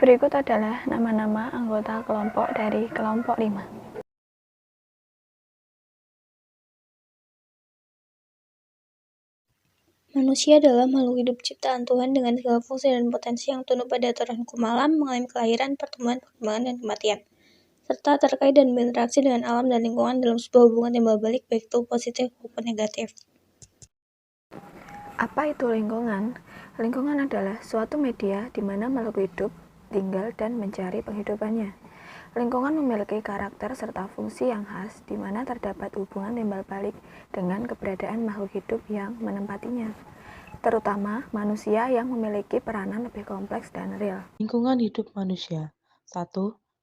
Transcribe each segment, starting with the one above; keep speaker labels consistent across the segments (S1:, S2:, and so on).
S1: Berikut adalah nama-nama anggota kelompok dari kelompok 5.
S2: Manusia adalah makhluk hidup ciptaan Tuhan dengan segala fungsi dan potensi yang tunduk pada aturan hukum alam, mengalami kelahiran, pertumbuhan, perkembangan, dan kematian, serta terkait dan berinteraksi dengan alam dan lingkungan dalam sebuah hubungan timbal balik, baik itu positif maupun negatif.
S1: Apa itu lingkungan? Lingkungan adalah suatu media di mana makhluk hidup tinggal dan mencari penghidupannya. Lingkungan memiliki karakter serta fungsi yang khas di mana terdapat hubungan timbal balik dengan keberadaan makhluk hidup yang menempatinya, terutama manusia yang memiliki peranan lebih kompleks dan real.
S3: Lingkungan hidup manusia. 1.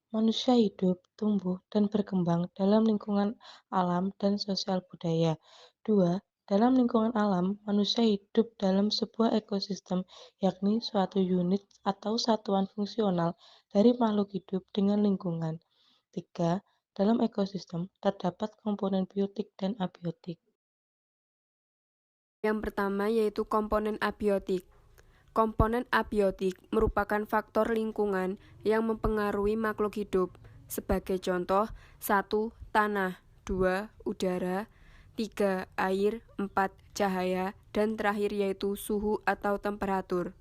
S3: Manusia hidup, tumbuh, dan berkembang dalam lingkungan alam dan sosial budaya. 2. Dalam lingkungan alam, manusia hidup dalam sebuah ekosistem, yakni suatu unit atau satuan fungsional dari makhluk hidup dengan lingkungan. 3. Dalam ekosistem terdapat komponen biotik dan abiotik.
S4: Yang pertama yaitu komponen abiotik. Komponen abiotik merupakan faktor lingkungan yang mempengaruhi makhluk hidup. Sebagai contoh, 1. Tanah, 2. Udara, 3. Air, 4. Cahaya, dan terakhir yaitu suhu atau temperatur.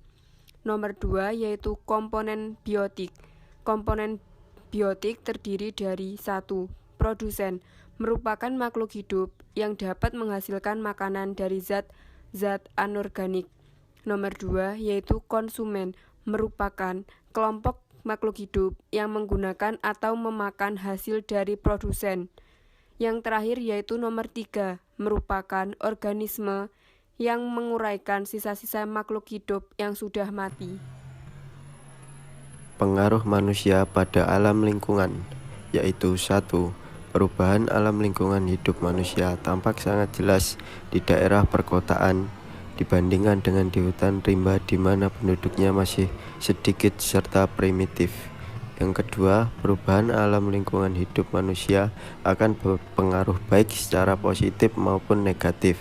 S4: Nomor 2 yaitu komponen biotik. Komponen biotik terdiri dari 1. Produsen, merupakan makhluk hidup yang dapat menghasilkan makanan dari zat-zat anorganik. Nomor 2 yaitu konsumen, merupakan kelompok makhluk hidup yang menggunakan atau memakan hasil dari produsen. Yang terakhir yaitu nomor 3, merupakan organisme yang menguraikan sisa-sisa makhluk hidup yang sudah mati.
S5: Pengaruh manusia pada alam lingkungan, yaitu 1. Perubahan alam lingkungan hidup manusia tampak sangat jelas di daerah perkotaan dibandingkan dengan di hutan rimba di mana penduduknya masih sedikit serta primitif. Yang kedua, perubahan alam lingkungan hidup manusia akan berpengaruh baik secara positif maupun negatif.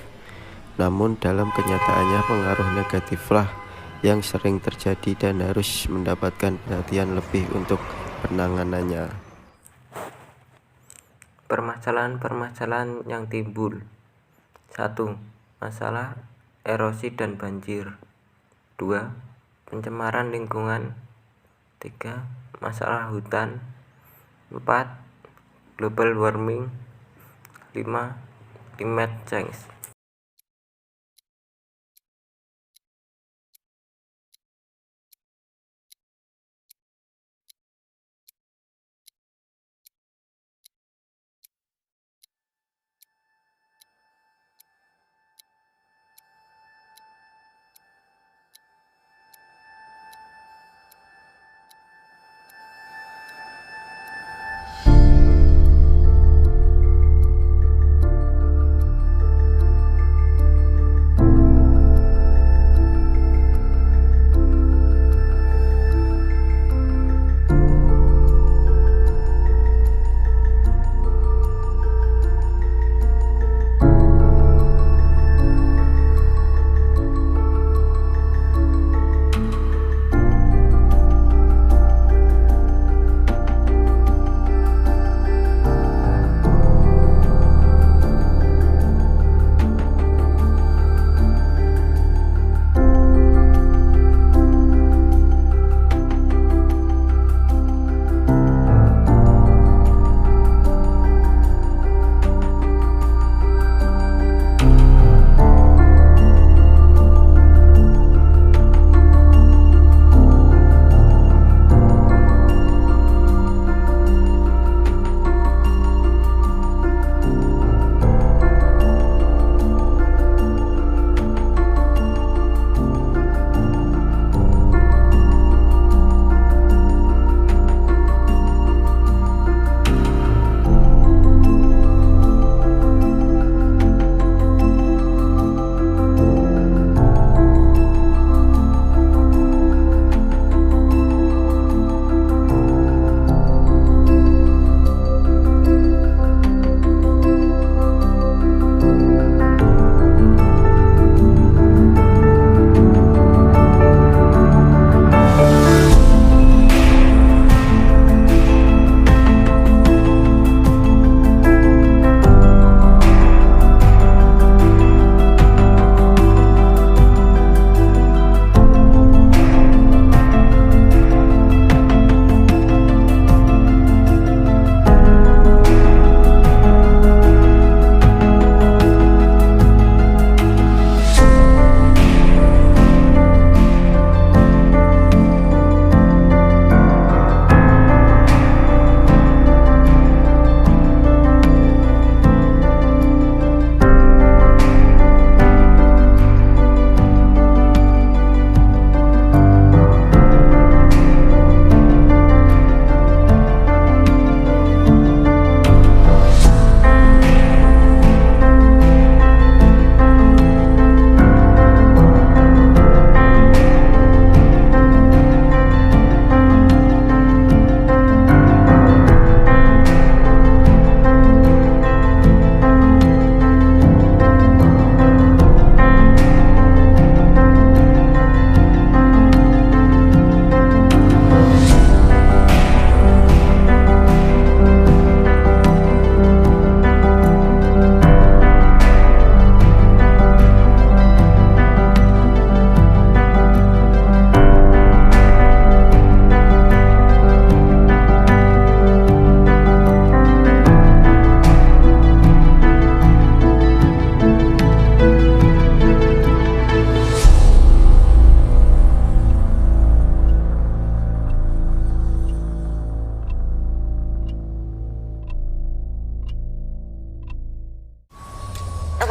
S5: Namun dalam kenyataannya pengaruh negatiflah yang sering terjadi dan harus mendapatkan perhatian lebih untuk penanganannya. Permasalahan-permasalahan yang timbul. 1. Masalah erosi dan banjir. 2. Pencemaran lingkungan. 3. Masalah hutan. 4. Global warming. 5. Climate change.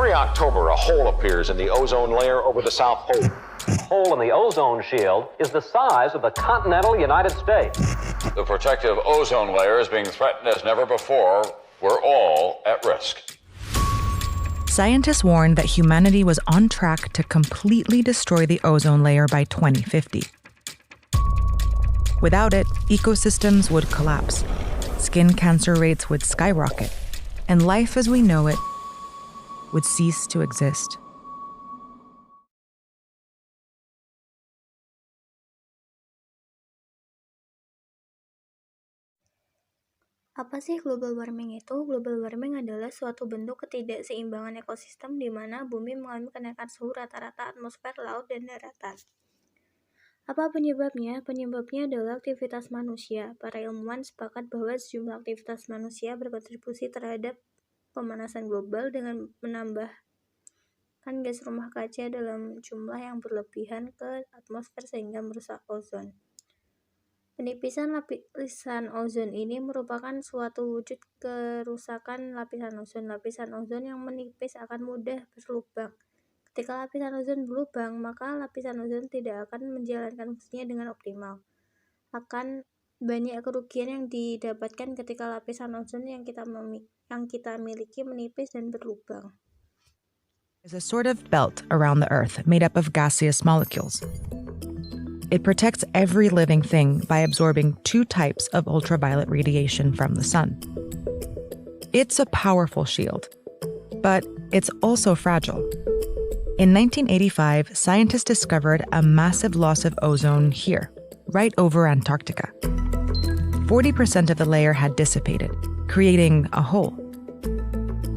S6: Every October, a hole appears in the ozone layer over the South Pole.
S7: The hole in the ozone shield is the size of the continental United States.
S6: The protective ozone layer is being threatened as never before. We're all at risk.
S8: Scientists warned that humanity was on track to completely destroy the ozone layer by 2050. Without it, ecosystems would collapse, skin cancer rates would skyrocket, and life as we know it would cease to exist.
S2: Apa sih global warming itu? Global warming adalah suatu bentuk ketidakseimbangan ekosistem di mana bumi mengalami kenaikan suhu rata-rata atmosfer, laut, dan daratan. Apa penyebabnya? Penyebabnya adalah aktivitas manusia. Para ilmuwan sepakat bahwa sejumlah aktivitas manusia berkontribusi terhadap pemanasan global dengan menambahkan gas rumah kaca dalam jumlah yang berlebihan ke atmosfer sehingga merusak ozon. Penipisan lapisan ozon ini merupakan suatu wujud kerusakan lapisan ozon. Lapisan ozon yang menipis akan mudah berlubang. Ketika lapisan ozon berlubang, maka lapisan ozon tidak akan menjalankan fungsinya dengan optimal. Akan banyak kerugian yang didapatkan ketika lapisan ozon yang kita miliki menipis dan berlubang.
S8: There's a sort of belt around the Earth made up of gaseous molecules. It protects every living thing by absorbing 2 types of ultraviolet radiation from the sun. It's a powerful shield, but it's also fragile. In 1985, scientists discovered a massive loss of ozone here, right over Antarctica. 40% of the layer had dissipated, creating a hole.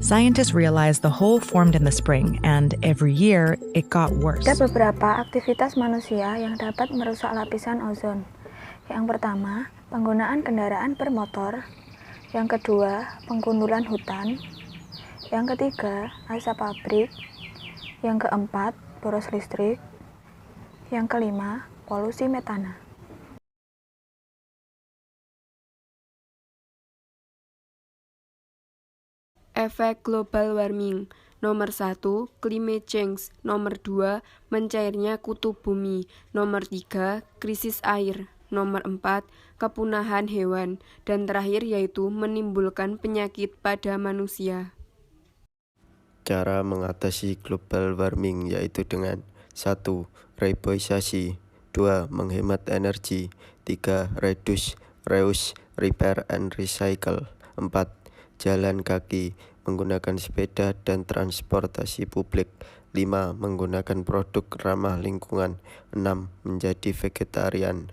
S8: Scientists realized the hole formed in the spring, and every year it got worse.
S1: Ada beberapa aktivitas manusia yang dapat merusak lapisan ozon. Yang pertama, penggunaan kendaraan bermotor. Yang kedua, penggundulan hutan. Yang ketiga, asap pabrik. Yang keempat, boros listrik. Yang kelima, polusi metana.
S4: Efek global warming. Nomor 1, climate change. Nomor 2, mencairnya kutub bumi. Nomor 3, krisis air. Nomor 4, kepunahan hewan. Dan terakhir yaitu menimbulkan penyakit pada manusia.
S5: Cara mengatasi global warming yaitu dengan 1. Reboisasi, 2. Menghemat energi, 3. Reduce, reuse, repair, and recycle, 4. Jalan kaki, menggunakan sepeda dan transportasi publik, 5. Menggunakan produk ramah lingkungan, 6. Menjadi vegetarian.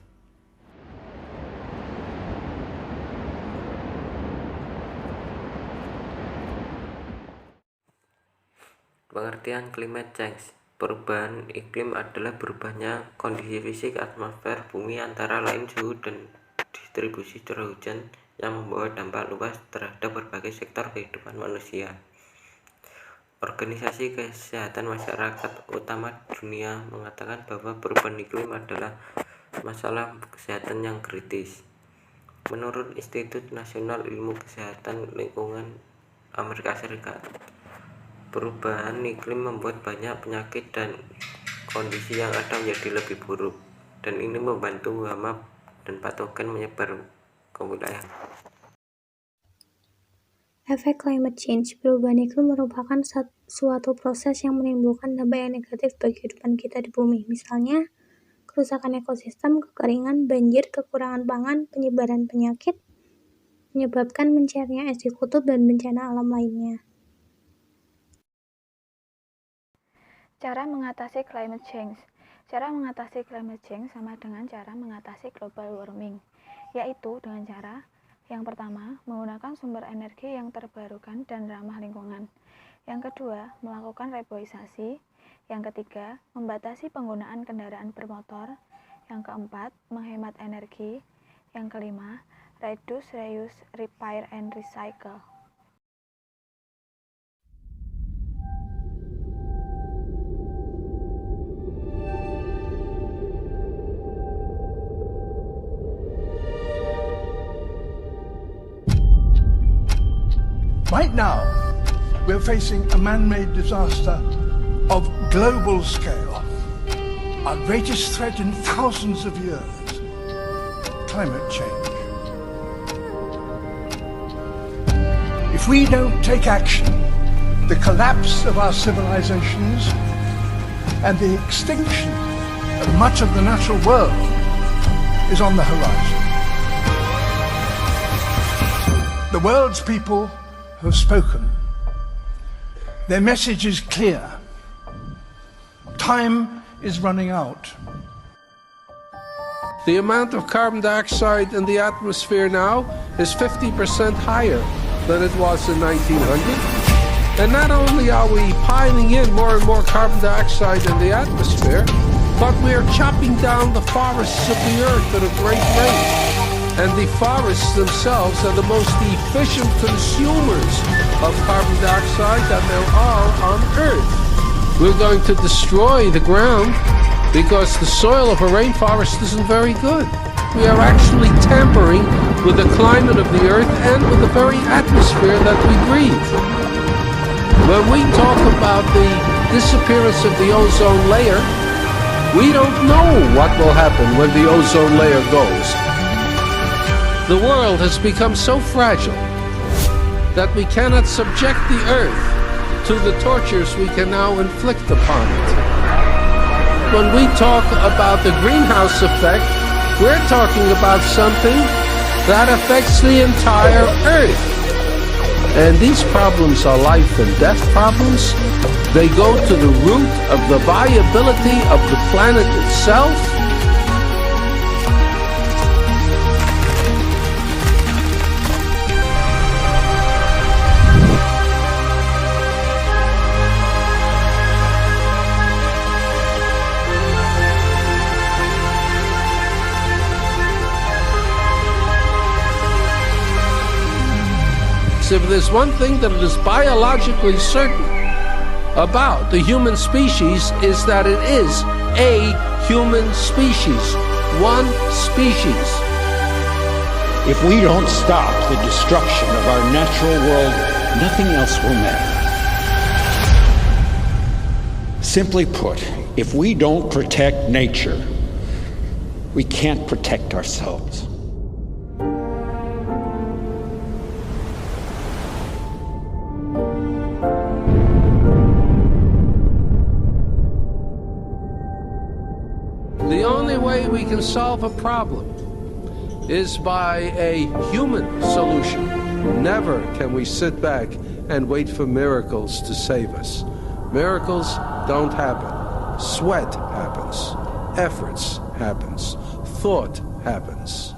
S9: Pengertian climate change. Perubahan iklim adalah berubahnya kondisi fisik atmosfer bumi antara lain suhu dan distribusi curah hujan yang membawa dampak luas terhadap berbagai sektor kehidupan manusia. Organisasi Kesehatan Masyarakat Utama Dunia mengatakan bahwa perubahan iklim adalah masalah kesehatan yang kritis. Menurut Institut Nasional Ilmu Kesehatan Lingkungan Amerika Serikat, perubahan iklim membuat banyak penyakit dan kondisi yang ada menjadi lebih buruk, dan ini membantu hama dan patogen menyebar ke wilayah.
S2: Efek climate change. Perubahan iklim merupakan suatu proses yang menimbulkan dampak yang negatif bagi kehidupan kita di bumi. Misalnya, kerusakan ekosistem, kekeringan, banjir, kekurangan pangan, penyebaran penyakit, menyebabkan mencairnya es di kutub, dan bencana alam lainnya.
S1: Cara mengatasi climate change. Cara mengatasi climate change sama dengan cara mengatasi global warming, yaitu dengan cara yang pertama, menggunakan sumber energi yang terbarukan dan ramah lingkungan. Yang kedua, melakukan reboisasi. Yang ketiga, membatasi penggunaan kendaraan bermotor. Yang keempat, menghemat energi. Yang kelima, reduce, reuse, repair, and recycle.
S10: Right now, we're facing a man-made disaster of global scale. Our greatest threat in thousands of years, climate change. If we don't take action, the collapse of our civilizations and the extinction of much of the natural world is on the horizon. The world's people have spoken. Their message is clear. Time is running out.
S11: The amount of carbon dioxide in the atmosphere now is 50% higher than it was in 1900. And not only are we piling in more and more carbon dioxide in the atmosphere, but we are chopping down the forests of the earth at a great rate. And the forests themselves are the most efficient consumers of carbon dioxide that there are on Earth. We're going to destroy the ground because the soil of a rainforest isn't very good. We are actually tampering with the climate of the Earth and with the very atmosphere that we breathe. When we talk about the disappearance of the ozone layer, we don't know what will happen when the ozone layer goes. The world has become so fragile that we cannot subject the Earth to the tortures we can now inflict upon it. When we talk about the greenhouse effect, we're talking about something that affects the entire Earth. And these problems are life and death problems. They go to the root of the viability of the planet itself. If there's one thing that is biologically certain about the human species is that it is a human species, one species.
S12: If we don't stop the destruction of our natural world, nothing else will matter. Simply put, if we don't protect nature, we can't protect ourselves.
S11: The only way we can solve a problem is by a human solution. Never can we sit back and wait for miracles to save us. Miracles don't happen. Sweat happens. Efforts happens. Thought happens.